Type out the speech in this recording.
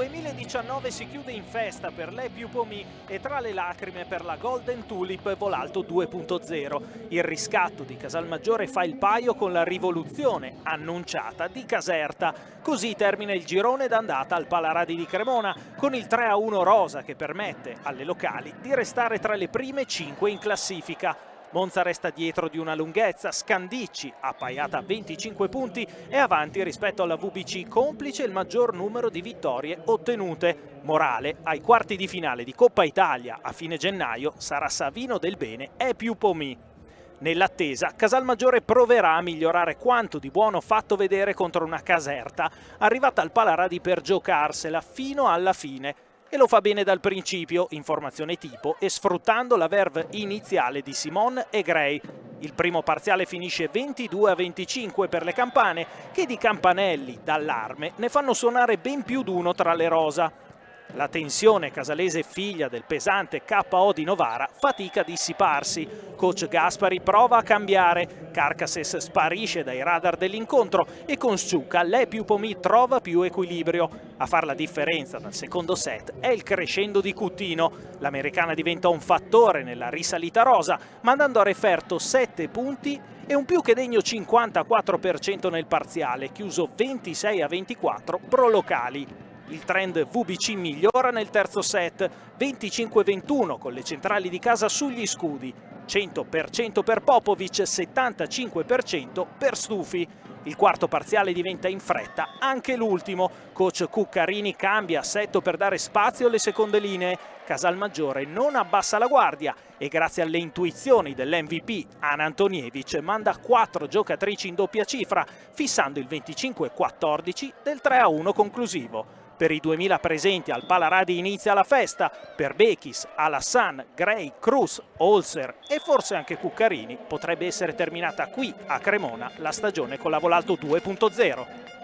2019 si chiude in festa per l'E più Pomì e tra le lacrime per la Golden Tulip Volalto 2.0. Il riscatto di Casalmaggiore fa il paio con la rivoluzione annunciata di Caserta. Così termina il girone d'andata al Palaradi di Cremona con il 3-1 rosa che permette alle locali di restare tra le prime 5 in classifica. Monza resta dietro di una lunghezza, Scandicci, appaiata a 25 punti, è avanti rispetto alla VBC, complice il maggior numero di vittorie ottenute. Morale, ai quarti di finale di Coppa Italia a fine gennaio sarà Savino del Bene e più Pomì. Nell'attesa, Casalmaggiore proverà a migliorare quanto di buono fatto vedere contro una Caserta, arrivata al Palaradi per giocarsela fino alla fine. E lo fa bene dal principio, in formazione tipo e sfruttando la verve iniziale di Simon e Gray. Il primo parziale finisce 22-25 per le campane, che di campanelli d'allarme ne fanno suonare ben più d'uno tra le rosa. La tensione casalese figlia del pesante KO di Novara fatica a dissiparsi. Coach Gaspari prova a cambiare, Carcasses sparisce dai radar dell'incontro e con Sciuca l'E più Pomì trova più equilibrio. A far la differenza dal secondo set è il crescendo di Cuttino. L'americana diventa un fattore nella risalita rosa, mandando a referto 7 punti e un più che degno 54% nel parziale, chiuso 26-24 pro locali. Il trend VBC migliora nel terzo set, 25-21 con le centrali di casa sugli scudi, 100% per Popovic, 75% per Stufi. Il quarto parziale diventa in fretta anche l'ultimo. Coach Cuccarini cambia assetto per dare spazio alle seconde linee. Casalmaggiore non abbassa la guardia e grazie alle intuizioni dell'MVP Ana Antonievic manda 4 giocatrici in doppia cifra, fissando il 25-14 del 3-1 conclusivo. Per i 2000 presenti al Palaradi inizia la festa. Per Bechis, Alassan, Gray, Cruz, Holzer e forse anche Cuccarini potrebbe essere terminata qui a Cremona la stagione con la Volalto 2.0.